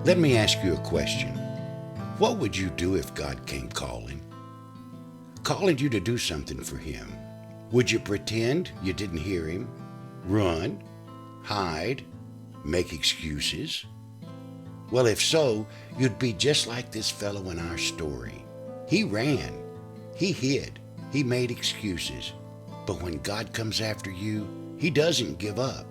Let me ask you a question. What would you do if God came calling? Calling you to do something for Him? Would you pretend you didn't hear Him? Run? Hide? Make excuses? Well, if so, you'd be just like this fellow in our story. He ran. He hid. He made excuses. But when God comes after you, He doesn't give up.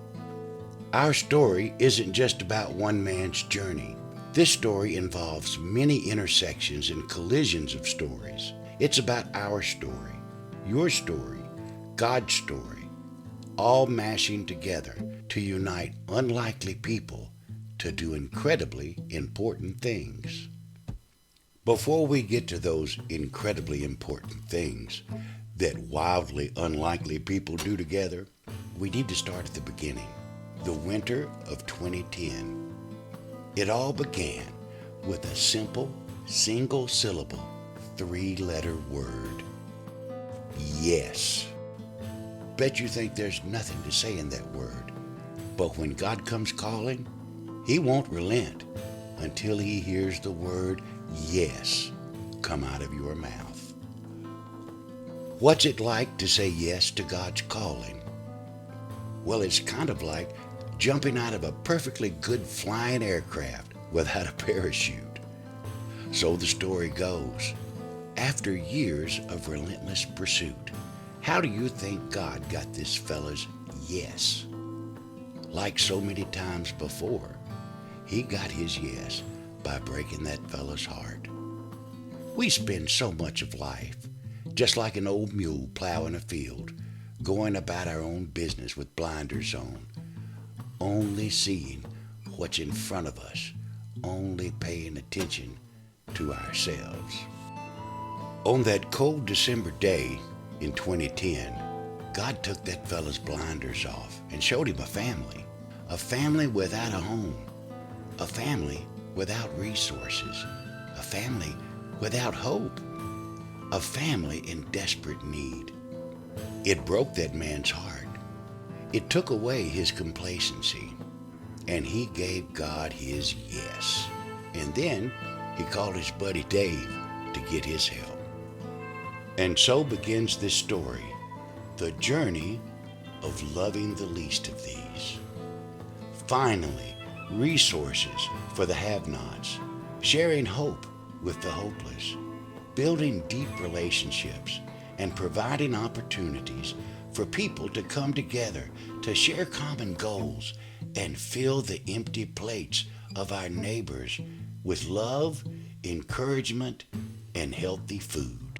Our story isn't just about one man's journey. This story involves many intersections and collisions of stories. It's about our story, your story, God's story, all mashing together to unite unlikely people to do incredibly important things. Before we get to those incredibly important things that wildly unlikely people do together, we need to start at the beginning, the winter of 2010. It all began with a simple, single-syllable, three-letter word. Yes. Bet you think there's nothing to say in that word. But when God comes calling, He won't relent until He hears the word yes come out of your mouth. What's it like to say yes to God's calling? Well, it's kind of like jumping out of a perfectly good flying aircraft without a parachute. So the story goes. After years of relentless pursuit, how do you think God got this fella's yes? Like so many times before, He got his yes by breaking that fella's heart. We spend so much of life just like an old mule plowing a field, going about our own business with blinders on, only seeing what's in front of us, only paying attention to ourselves. On that cold December day in 2010, God took that fella's blinders off and showed him a family without a home, a family without resources, a family without hope, a family in desperate need. It broke that man's heart. It took away his complacency, and he gave God his yes. And then he called his buddy Dave to get his help. And so begins this story, the journey of loving the least of these. Finally, resources for the have-nots, sharing hope with the hopeless, building deep relationships, and providing opportunities for people to come together to share common goals and fill the empty plates of our neighbors with love, encouragement, and healthy food.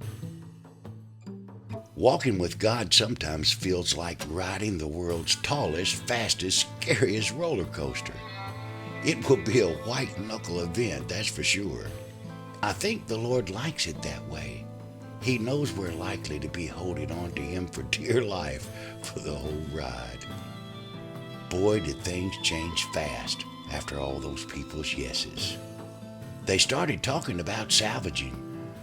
Walking with God sometimes feels like riding the world's tallest, fastest, scariest roller coaster. It will be a white-knuckle event, that's for sure. I think the Lord likes it that way. He knows we're likely to be holding on to Him for dear life for the whole ride. Boy, did things change fast after all those people's yeses. They started talking about salvaging,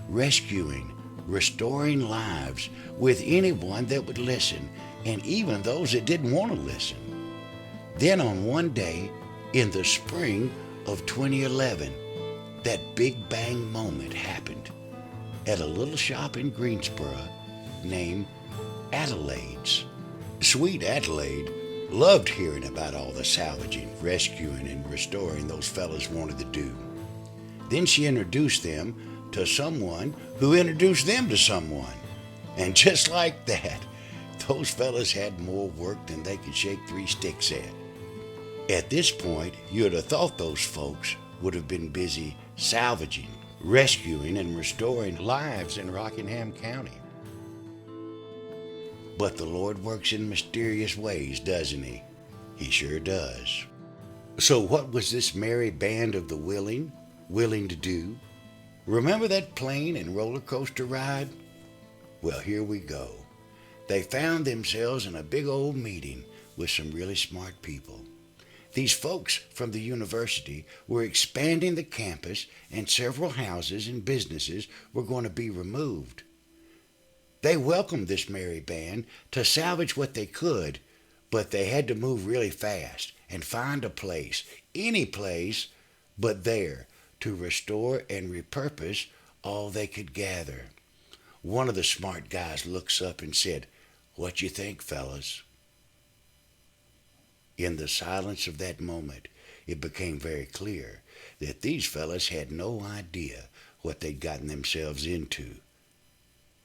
rescuing, restoring lives with anyone that would listen, and even those that didn't want to listen. Then on one day in the spring of 2011, that big bang moment happened at a little shop in Greensboro named Adelaide's. Sweet Adelaide loved hearing about all the salvaging, rescuing, and restoring those fellas wanted to do. Then she introduced them to someone who introduced them to someone. And just like that, those fellas had more work than they could shake three sticks at. At this point, you'd have thought those folks would have been busy salvaging, rescuing, and restoring lives in Rockingham County. But the Lord works in mysterious ways, doesn't He? He sure does. So what was this merry band of the willing to do? Remember that plane and roller coaster ride? Well, here we go. They found themselves in a big old meeting with some really smart people. These folks from the university were expanding the campus, and several houses and businesses were going to be removed. They welcomed this merry band to salvage what they could, but they had to move really fast and find a place, any place, but there to restore and repurpose all they could gather. One of the smart guys looks up and said, "What you think, fellas?" In the silence of that moment, it became very clear that these fellas had no idea what they'd gotten themselves into.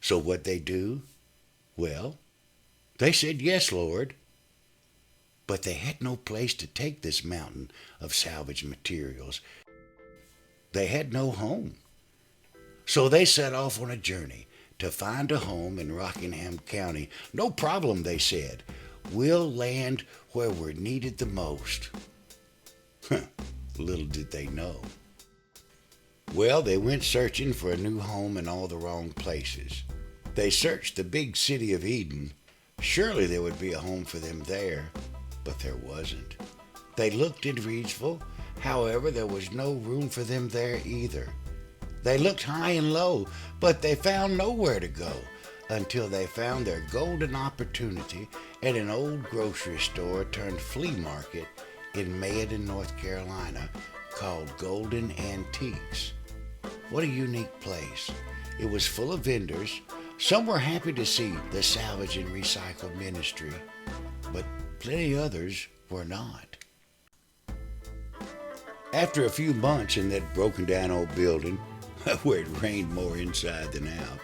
So what they do? Well, they said, "Yes, Lord." But they had no place to take this mountain of salvage materials. They had no home. So they set off on a journey to find a home in Rockingham County. "No problem," they said. "We'll land where we're needed the most." Little did they know. Well, they went searching for a new home in all the wrong places. They searched the big city of Eden. Surely there would be a home for them there, but there wasn't. They looked in Reidsville. However, there was no room for them there either. They looked high and low, but they found nowhere to go until they found their golden opportunity at an old grocery store turned flea market in Mayodan, North Carolina, called Golden Antiques. What a unique place. It was full of vendors. Some were happy to see the salvage and recycle ministry, but plenty others were not. After a few months in that broken down old building, where it rained more inside than out,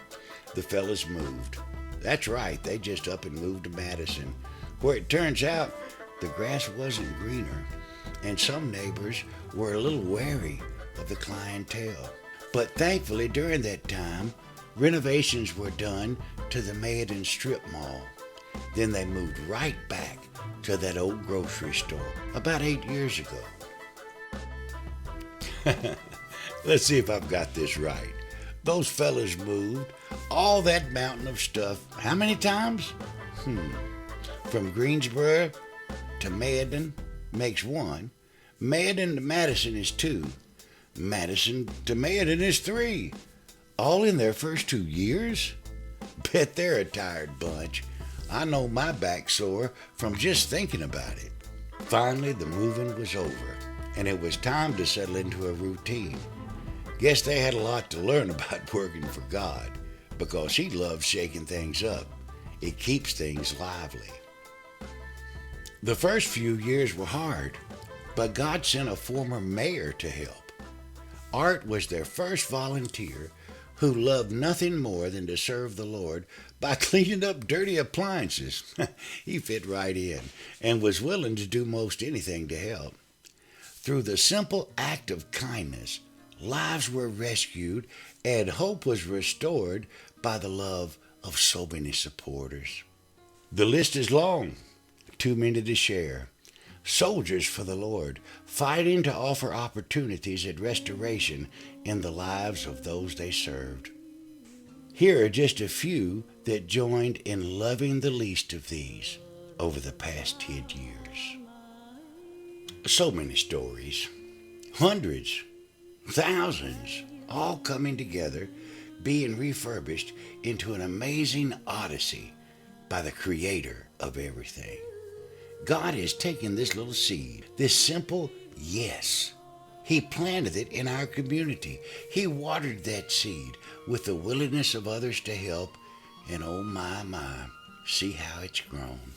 the fellas moved. That's right, they just up and moved to Madison, where it turns out the grass wasn't greener, and some neighbors were a little wary of the clientele. But thankfully, during that time, renovations were done to the Mayodan Strip Mall. Then they moved right back to that old grocery store about 8 years ago. Let's see if I've got this right. Those fellas moved all that mountain of stuff how many times? From Greensboro to Mayodan makes 1. Mayodan to Madison is 2. Madison to Mayodan is 3. All in their first 2 years? Bet they're a tired bunch. I know my back's sore from just thinking about it. Finally, the moving was over, and it was time to settle into a routine. Guess they had a lot to learn about working for God, because He loves shaking things up. It keeps things lively. The first few years were hard, but God sent a former mayor to help. Art was their first volunteer, who loved nothing more than to serve the Lord by cleaning up dirty appliances. He fit right in and was willing to do most anything to help. Through the simple act of kindness, lives were rescued and hope was restored by the love of so many supporters. The list is long, too many to share. Soldiers for the Lord, fighting to offer opportunities at restoration in the lives of those they served. Here are just a few that joined in loving the least of these over the past 10 years. So many stories, hundreds, thousands, all coming together, being refurbished into an amazing odyssey by the Creator of everything. God has taken this little seed, this simple yes. He planted it in our community. He watered that seed with the willingness of others to help, and oh my, see how it's grown.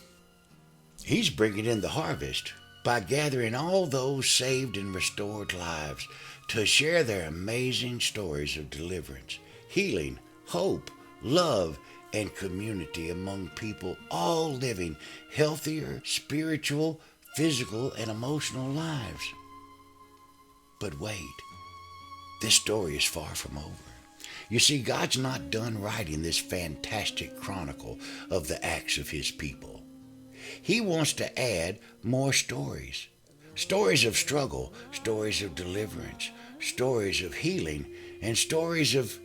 He's bringing in the harvest by gathering all those saved and restored lives to share their amazing stories of deliverance, healing, hope, love, and community among people all living healthier, spiritual, physical, and emotional lives. But wait, this story is far from over. You see, God's not done writing this fantastic chronicle of the acts of His people. He wants to add more stories. Stories of struggle, stories of deliverance, stories of healing, and stories of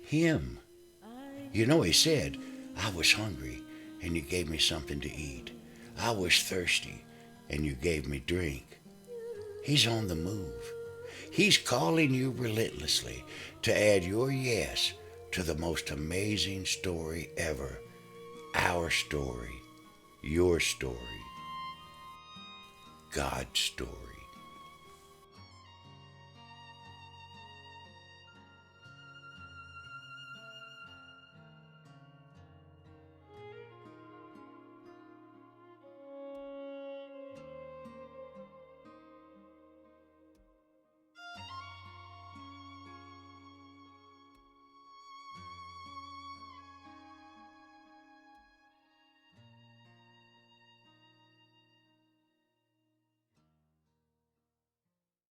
Him. You know, He said, "I was hungry, and you gave me something to eat. I was thirsty, and you gave me drink." He's on the move. He's calling you relentlessly to add your yes to the most amazing story ever. Our story, your story, God's story.